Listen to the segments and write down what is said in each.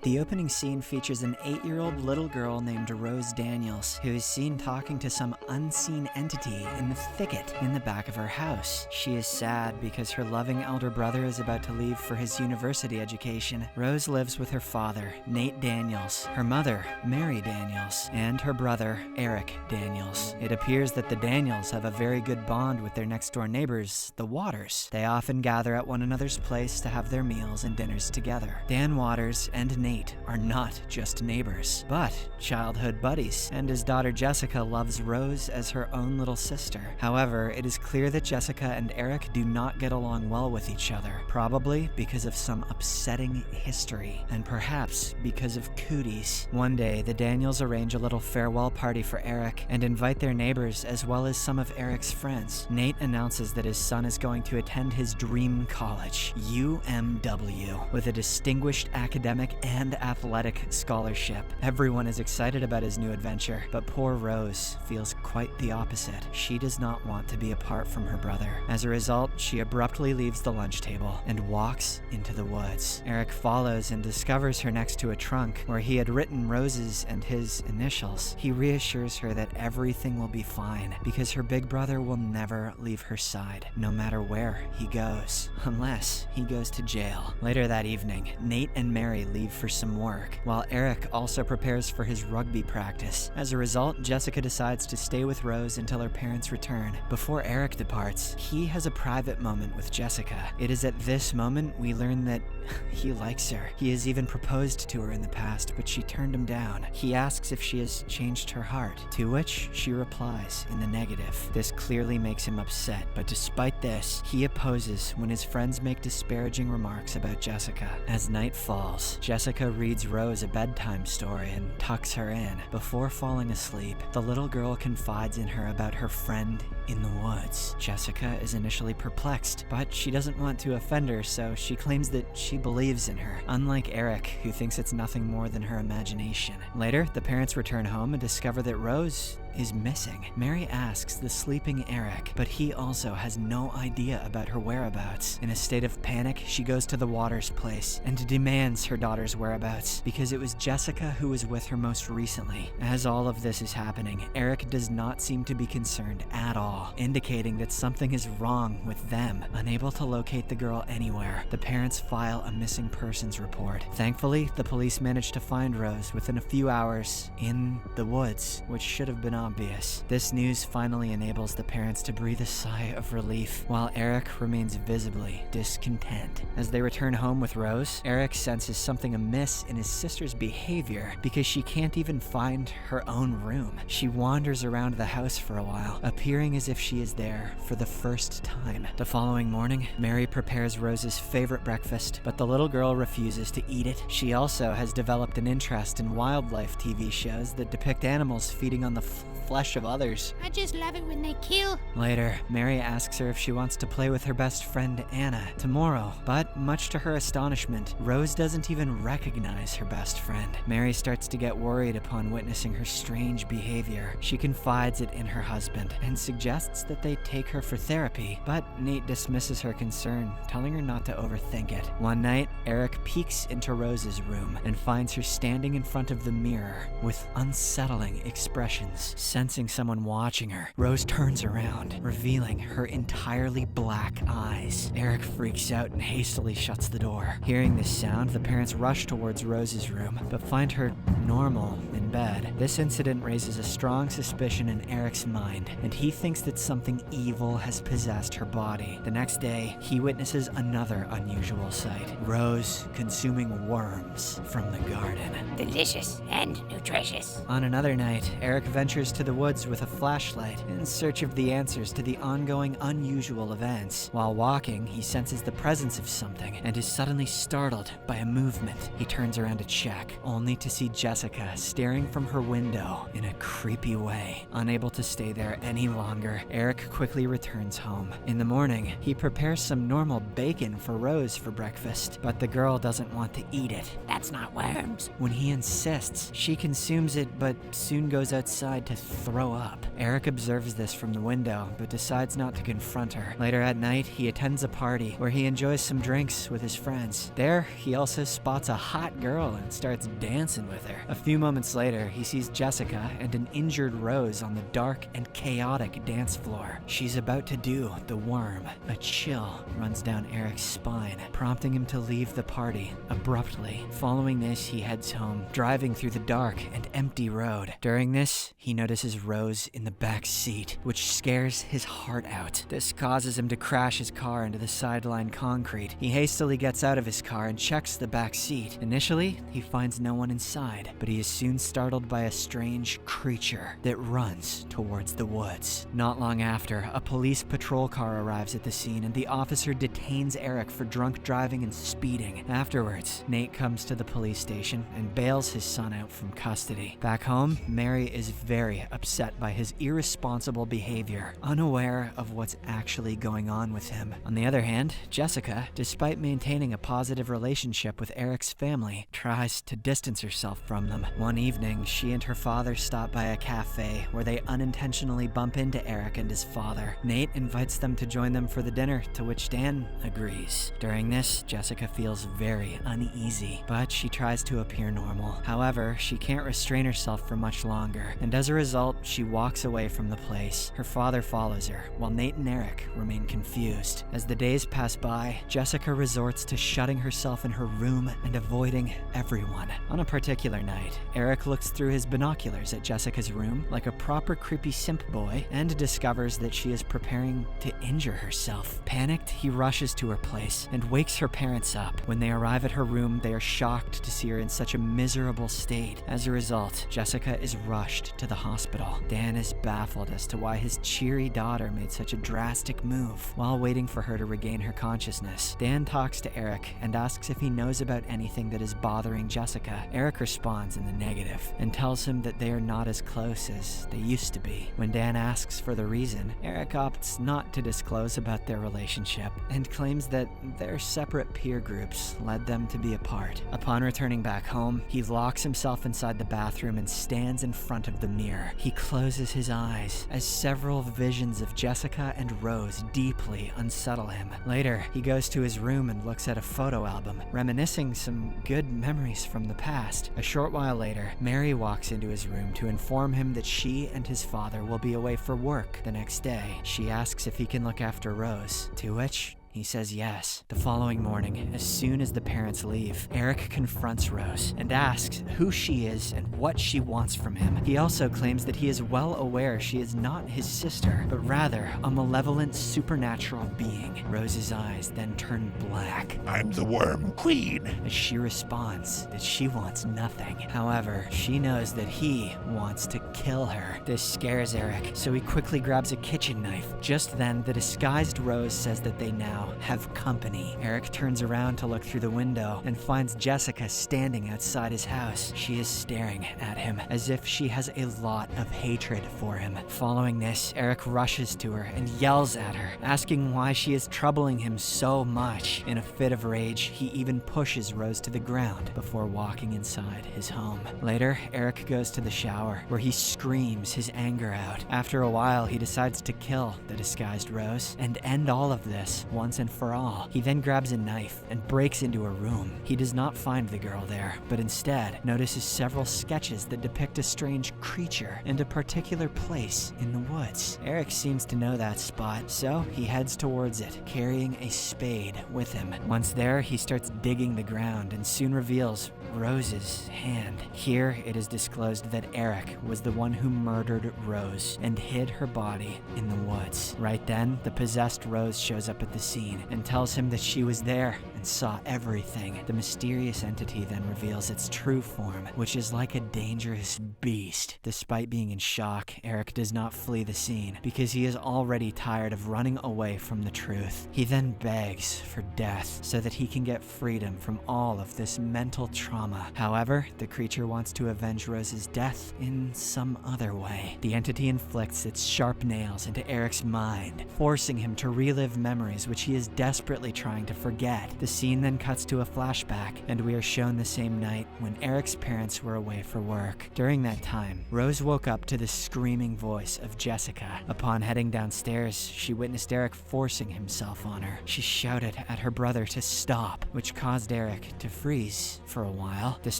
The opening scene features an 8-year-old little girl named Rose Daniels, who is seen talking to some unseen entity in the thicket in the back of her house. She is sad because her loving elder brother is about to leave for his university education. Rose lives with her father, Nate Daniels, her mother, Mary Daniels, and her brother, Eric Daniels. It appears that the Daniels have a very good bond with their next-door neighbors, the Waters. They often gather at one another's place to have their meals and dinners together. Dan Waters and Nate are not just neighbors, but childhood buddies, and his daughter Jessica loves Rose as her own little sister. However, it is clear that Jessica and Eric do not get along well with each other, probably because of some upsetting history, and perhaps because of cooties. One day, the Daniels arrange a little farewell party for Eric and invite their neighbors as well as some of Eric's friends. Nate announces that his son is going to attend his dream college, UMW, with a distinguished academic and athletic scholarship. Everyone is excited about his new adventure, but poor Rose feels quite the opposite. She does not want to be apart from her brother. As a result, she abruptly leaves the lunch table and walks into the woods. Eric follows and discovers her next to a trunk where he had written Rose's and his initials. He reassures her that everything will be fine because her big brother will never leave her side, no matter where he goes, unless he goes to jail. Later that evening, Nate and Mary leave for some work, while Eric also prepares for his rugby practice. As a result, Jessica decides to stay with Rose until her parents return. Before Eric departs, he has a private moment with Jessica. It is at this moment we learn that he likes her. He has even proposed to her in the past, but she turned him down. He asks if she has changed her heart, to which she replies in the negative. This clearly makes him upset, but despite this, he opposes when his friends make disparaging remarks about Jessica. As night falls, Jessica reads Rose a bedtime story and tucks her in. Before falling asleep, the little girl confides in her about her friend in the woods. Jessica is initially perplexed, but she doesn't want to offend her, so she claims that she believes in her, unlike Eric, who thinks it's nothing more than her imagination. Later, the parents return home and discover that Rose is missing. Mary asks the sleeping Eric, but he also has no idea about her whereabouts. In a state of panic, she goes to the Waters' place and demands her daughter's whereabouts because it was Jessica who was with her most recently. As all of this is happening, Eric does not seem to be concerned at all, indicating that something is wrong with them. Unable to locate the girl anywhere, the parents file a missing persons report. Thankfully, the police manage to find Rose within a few hours in the woods, which should have been obvious. This news finally enables the parents to breathe a sigh of relief, while Eric remains visibly discontent. As they return home with Rose, Eric senses something amiss in his sister's behavior because she can't even find her own room. She wanders around the house for a while, appearing as if she is there for the first time. The following morning, Mary prepares Rose's favorite breakfast, but the little girl refuses to eat it. She also has developed an interest in wildlife TV shows that depict animals feeding on the flesh of others. I just love it when they kill. Later, Mary asks her if she wants to play with her best friend Anna tomorrow, but much to her astonishment, Rose doesn't even recognize her best friend. Mary starts to get worried upon witnessing her strange behavior. She confides it in her husband and suggests that they take her for therapy, but Nate dismisses her concern, telling her not to overthink it. One night, Eric peeks into Rose's room and finds her standing in front of the mirror with unsettling expressions. Sensing someone watching her, Rose turns around, revealing her entirely black eyes. Eric freaks out and hastily shuts the door. Hearing this sound, the parents rush towards Rose's room, but find her normal in bed. This incident raises a strong suspicion in Eric's mind, and he thinks that something evil has possessed her body. The next day, he witnesses another unusual sight: Rose consuming worms from the garden. Delicious and nutritious. On another night, Eric ventures to the woods with a flashlight in search of the answers to the ongoing unusual events. While walking, he senses the presence of something and is suddenly startled by a movement. He turns around to check, only to see Jessica staring from her window in a creepy way. Unable to stay there any longer, her, Eric quickly returns home. In the morning, he prepares some normal bacon for Rose for breakfast, but the girl doesn't want to eat it. That's not worms. When he insists, she consumes it but soon goes outside to throw up. Eric observes this from the window but decides not to confront her. Later at night, he attends a party where he enjoys some drinks with his friends. There, he also spots a hot girl and starts dancing with her. A few moments later, he sees Jessica and an injured Rose on the dark and chaotic dance floor. She's about to do the worm. A chill runs down Eric's spine, prompting him to leave the party abruptly. Following this, he heads home, driving through the dark and empty road. During this, he notices Rose in the back seat, which scares his heart out. This causes him to crash his car into the sideline concrete. He hastily gets out of his car and checks the back seat. Initially, he finds no one inside, but he is soon startled by a strange creature that runs towards the woods. Not long after, a police patrol car arrives at the scene and the officer detains Eric for drunk driving and speeding. Afterwards, Nate comes to the police station and bails his son out from custody. Back home, Mary is very upset by his irresponsible behavior, unaware of what's actually going on with him. On the other hand, Jessica, despite maintaining a positive relationship with Eric's family, tries to distance herself from them. One evening, she and her father stop by a cafe where they unintentionally bump into Eric and his father. Nate invites them to join them for the dinner, to which Dan agrees. During this, Jessica feels very uneasy, but she tries to appear normal. However, she can't restrain herself for much longer, and as a result, she walks away from the place. Her father follows her, while Nate and Eric remain confused. As the days pass by, Jessica resorts to shutting herself in her room and avoiding everyone. On a particular night, Eric looks through his binoculars at Jessica's room like a proper creepy simp boy and discovers that she is preparing to injure herself. Panicked, he rushes to her place and wakes her parents up. When they arrive at her room, they are shocked to see her in such a miserable state. As a result, Jessica is rushed to the hospital. Dan is baffled as to why his cheery daughter made such a drastic move. While waiting for her to regain her consciousness, Dan talks to Eric and asks if he knows about anything that is bothering Jessica. Eric responds in the negative and tells him that they are not as close as they used to be. When Dan asks for the reason, Eric opts not to disclose about their relationship and claims that their separate peer groups led them to be apart. Upon returning back home, he locks himself inside the bathroom and stands in front of the mirror. He closes his eyes as several visions of Jessica and Rose deeply unsettle him. Later, he goes to his room and looks at a photo album, reminiscing some good memories from the past. A short while later, Mary walks into his room to inform him that she and his father will be away for work the next day. She asks if he can look after Rose, to which he says yes. The following morning, as soon as the parents leave, Eric confronts Rose and asks who she is and what she wants from him. He also claims that he is well aware she is not his sister, but rather a malevolent supernatural being. Rose's eyes then turn black. I'm the Worm Queen. As she responds that she wants nothing. However, she knows that he wants to kill her. This scares Eric, so he quickly grabs a kitchen knife. Just then, the disguised Rose says that they now have company. Eric turns around to look through the window and finds Jessica standing outside his house. She is staring at him as if she has a lot of hatred for him. Following this, Eric rushes to her and yells at her, asking why she is troubling him so much. In a fit of rage, he even pushes Rose to the ground before walking inside his home. Later, Eric goes to the shower where he screams his anger out. After a while, he decides to kill the disguised Rose and end all of this once and for all. He then grabs a knife and breaks into her room. He does not find the girl there, but instead notices several sketches that depict a strange creature and a particular place in the woods. Eric seems to know that spot, so he heads towards it, carrying a spade with him. Once there, he starts digging the ground and soon reveals Rose's hand. Here, it is disclosed that Eric was the one who murdered Rose and hid her body in the woods. Right then, the possessed Rose shows up at the scene and tells him that she was there and and saw everything. The mysterious entity then reveals its true form, which is like a dangerous beast. Despite being in shock, Eric does not flee the scene because he is already tired of running away from the truth. He then begs for death so that he can get freedom from all of this mental trauma. However, the creature wants to avenge Rose's death in some other way. The entity inflicts its sharp nails into Eric's mind, forcing him to relive memories which he is desperately trying to forget. The scene then cuts to a flashback, and we are shown the same night when Eric's parents were away for work. During that time, Rose woke up to the screaming voice of Jessica. Upon heading downstairs, she witnessed Eric forcing himself on her. She shouted at her brother to stop, which caused Eric to freeze for a while. This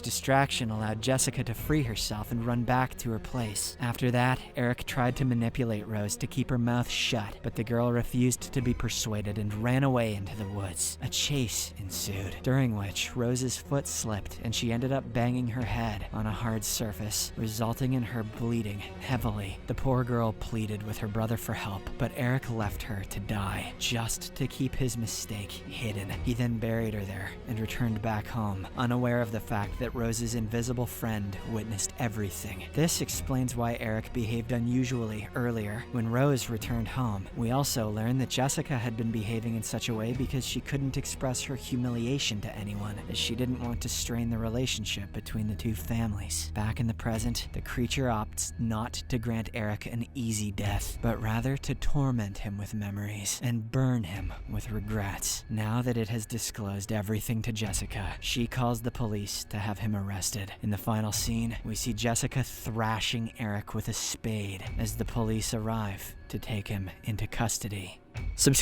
distraction allowed Jessica to free herself and run back to her place. After that, Eric tried to manipulate Rose to keep her mouth shut, but the girl refused to be persuaded and ran away into the woods. A chase ensued, during which Rose's foot slipped and she ended up banging her head on a hard surface, resulting in her bleeding heavily. The poor girl pleaded with her brother for help, but Eric left her to die, just to keep his mistake hidden. He then buried her there and returned back home, unaware of the fact that Rose's invisible friend witnessed everything. This explains why Eric behaved unusually earlier when Rose returned home. We also learn that Jessica had been behaving in such a way because she couldn't express her humiliation to anyone, as she didn't want to strain the relationship between the two families. Back in the present, the creature opts not to grant Eric an easy death, but rather to torment him with memories and burn him with regrets. Now that it has disclosed everything to Jessica, she calls the police to have him arrested. In the final scene, we see Jessica thrashing Eric with a spade as the police arrive to take him into custody. Subscribe